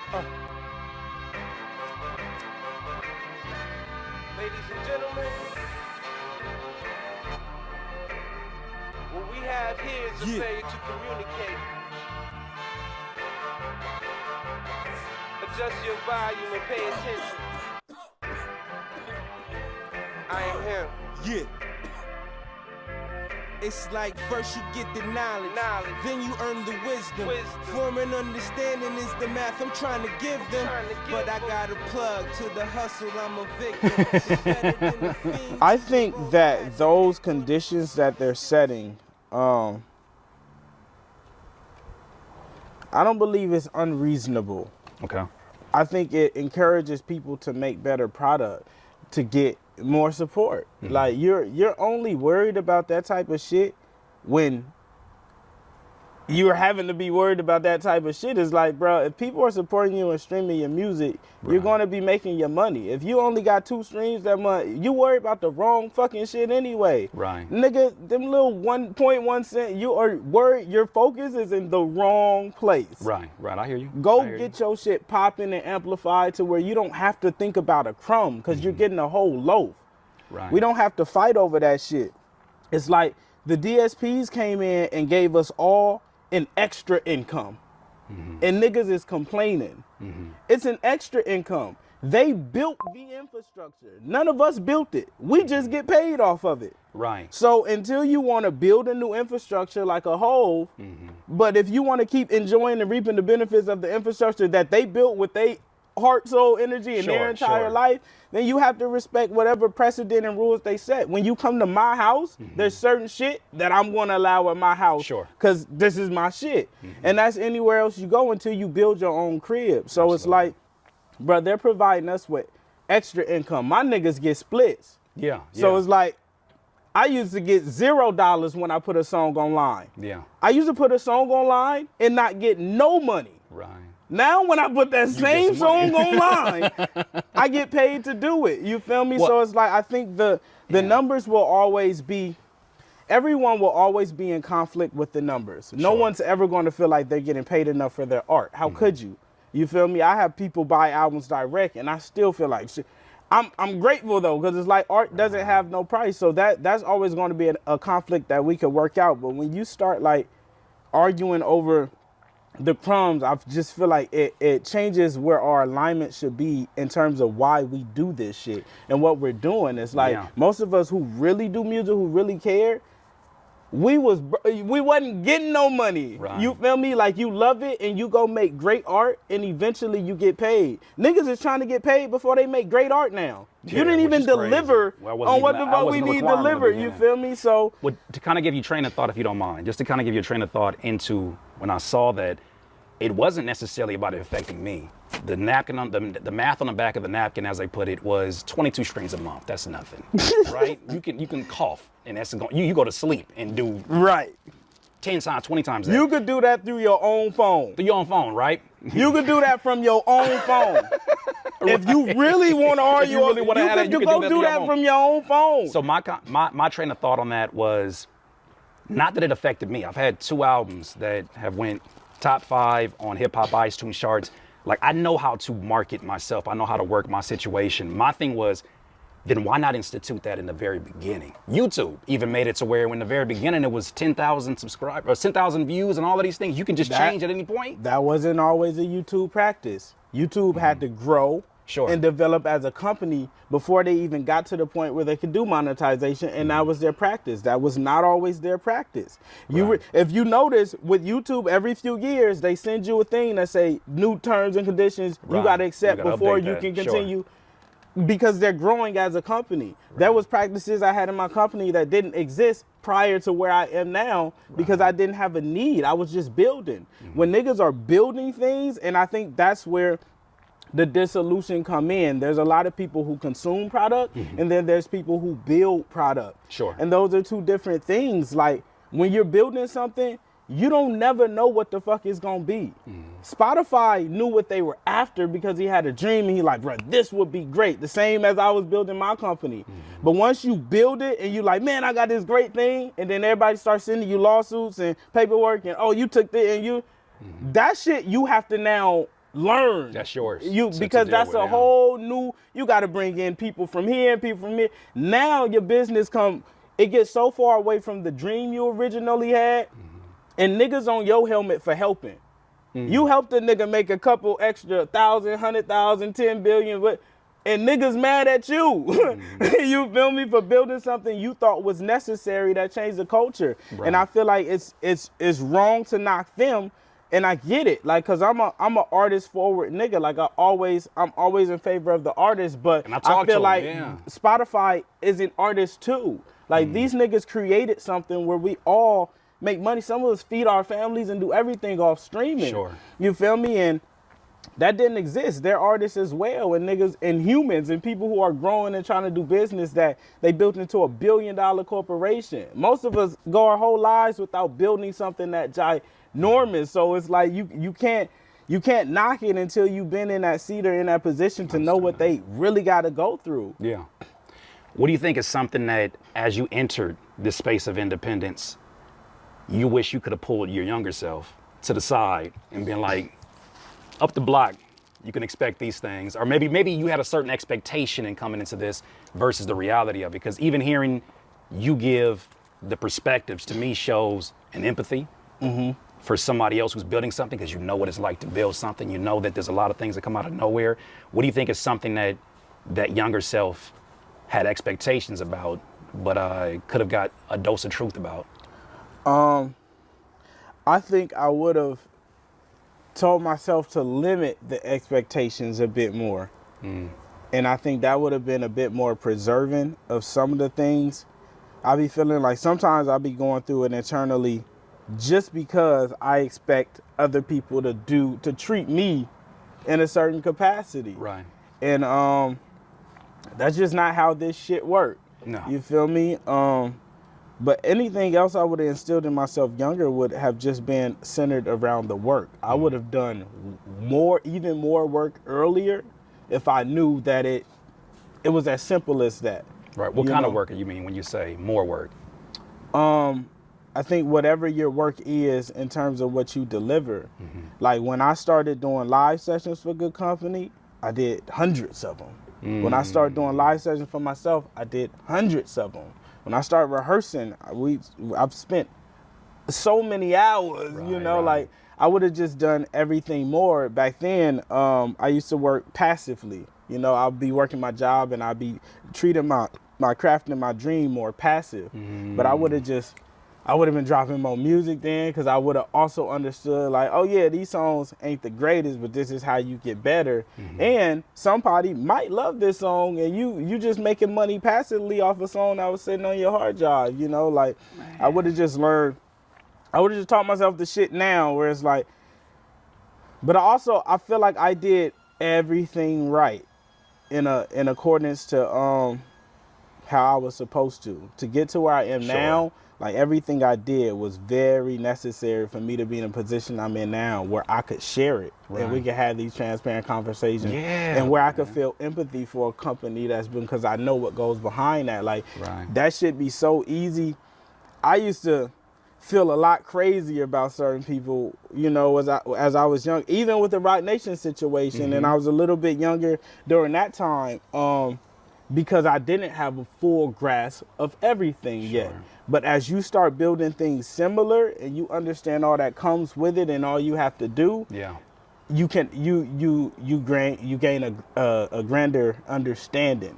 Ladies and gentlemen, what we have here is a failure to communicate. Adjust your volume and pay attention. I am him. Yeah. It's like first you get the knowledge, then you earn the wisdom. Form and understanding is the math I'm trying to give them. But I got a plug to the hustle, I'm a victim. It's better than the fiends. I think that those conditions that they're setting, I don't believe it's unreasonable. Okay. I think it encourages people to make better product, to get more support. Mm-hmm. Like you're only worried about that type of shit when you're having to be worried about that type of shit. It's like, bro, if people are supporting you and streaming your music, you're going to be making your money. If you only got 2 streams that month, you worry about the wrong fucking shit anyway. Right. Nigga, them little 1.1 cent, you are worried, your focus is in the wrong place. Right, right, I hear you. Go get your shit popping and amplified to where you don't have to think about a crumb because you're getting a whole loaf. Right. We don't have to fight over that shit. It's like the DSPs came in and gave us all an extra income. And niggas is complaining. It's an extra income. They built the infrastructure. None of us built it. We just get paid off of it. Right. So until you want to build a new infrastructure like a whole, but if you want to keep enjoying and reaping the benefits of the infrastructure that they built with their heart, soul, energy, and their entire life, then you have to respect whatever precedent and rules they set. When you come to my house, there's certain shit that I'm going to allow at my house because this is my shit. And that's anywhere else you go until you build your own crib. So it's like, bro, they're providing us with extra income. My niggas get splits. Yeah. So it's like, I used to get $0 when I put a song online. Yeah. I used to put a song online and not get no money. Right. Now when I put that same song online, I get paid to do it. You feel me? So it's like, I think the numbers will always be, everyone will always be in conflict with the numbers. No one's ever going to feel like they're getting paid enough for their art. How could you? You feel me? I have people buy albums direct and I still feel like shit. I'm grateful though, because it's like art doesn't have no price. So that's always going to be a conflict that we could work out. But when you start like arguing over the crumbs, I just feel like it changes where our alignment should be in terms of why we do this shit and what we're doing. It's like most of us who really do music, who really care, we wasn't getting no money. Right. You feel me? Like you love it and you go make great art and eventually you get paid. Niggas is trying to get paid before they make great art now. You didn't even deliver on what the fuck we need to deliver. You feel me? So to kind of give you train of thought, if you don't mind, just to kind of give you a train of thought into when I saw that it wasn't necessarily about it affecting me. The napkin on the math on the back of the napkin, as I put it, was 22 streams a month. That's nothing, right? You can cough and that's going. You go to sleep and do 10 times, 20 times that. You could do that through your own phone. Through your own phone, right? You could do that from your own phone. If you really want to argue, you could do that from your own phone. So my train of thought on that was not that it affected me. I've had 2 albums that have went top 5 on hip hop iTunes charts. Like I know how to market myself. I know how to work my situation. My thing was, then why not institute that in the very beginning? YouTube even made it to where in the very beginning it was 10,000 subscribers, or 10,000 views and all of these things. You can just change at any point. That wasn't always a YouTube practice. YouTube had to grow and develop as a company before they even got to the point where they could do monetization, and that was their practice. That was not always their practice. If you notice with YouTube, every few years they send you a thing that say new terms and conditions you got to accept before you can continue. Because they're growing as a company. There was practices I had in my company that didn't exist prior to where I am now because I didn't have a need. I was just building. When niggas are building things, and I think that's where the dissolution come in. There's a lot of people who consume product, and then there's people who build product. And those are 2 different things. Like when you're building something, you don't never know what the fuck it's gonna be. Spotify knew what they were after because he had a dream and he like, bro, this would be great. The same as I was building my company. But once you build it and you like, man, I got this great thing, and then everybody starts sending you lawsuits and paperwork and, oh, you took this and you, that shit you have to now learn. That's yours. Because that's a whole new, you got to bring in people from here and people from here. Now your business it gets so far away from the dream you originally had, and niggas on your helmet for helping. You helped a nigga make a couple extra 1,000, 100,000, 10 billion, and niggas mad at you. You feel me, for building something you thought was necessary that changed the culture. Right. And I feel like it's wrong to knock them. And I get it, like, cause I'm a artist forward nigga. Like I'm always in favor of the artist, but I feel like Spotify is an artist too. Like these niggas created something where we all make money. Some of us feed our families and do everything off streaming. Sure. You feel me? And that didn't exist. They're artists as well, and niggas and humans and people who are growing and trying to do business that they built into $1 billion corporation. Most of us go our whole lives without building something that ginormous. So it's like you can't knock it until you've been in that seat or in that position to know what they really got to go through. Yeah. What do you think is something that, as you entered this space of independence, you wish you could have pulled your younger self to the side and been like, up the block, you can expect these things? Or maybe you had a certain expectation in coming into this versus the reality of it. Because even hearing you give the perspectives to me shows an empathy for somebody else who's building something, because you know what it's like to build something. You know that there's a lot of things that come out of nowhere. What do you think is something that younger self had expectations about, but could have got a dose of truth about? I think I would have told myself to limit the expectations a bit more. And I think that would have been a bit more preserving of some of the things. I be feeling like sometimes I be going through it internally just because I expect other people to treat me in a certain capacity. Right. And that's just not how this shit works. No. You feel me? But anything else I would have instilled in myself younger would have just been centered around the work. I would have done even more work earlier if I knew that it was as simple as that. Right. What kind of work do you mean when you say more work? I think whatever your work is in terms of what you deliver. Like when I started doing live sessions for Good Company, I did hundreds of them. When I started doing live sessions for myself, I did hundreds of them. When I started rehearsing, I've spent so many hours, like I would have just done everything more. Back then, I used to work passively. I'll be working my job and I'll be treating my craft and my dream more passive. But I would have been dropping more music then, because I would have also understood like, oh yeah, these songs ain't the greatest, but this is how you get better. And somebody might love this song and you just making money passively off a song that was sitting on your hard drive, like man. I would have just taught myself the shit now where it's like, but I feel like I did everything right in accordance to how I was supposed to get to where I am now. Like everything I did was very necessary for me to be in a position I'm in now where I could share it and we could have these transparent conversations and where I could feel empathy for a company that's been, because I know what goes behind that. Like that should be so easy. I used to feel a lot crazy about certain people, as I was young, even with the Roc Nation situation. And I was a little bit younger during that time because I didn't have a full grasp of everything yet. But as you start building things similar and you understand all that comes with it and all you have to do, you gain a grander understanding.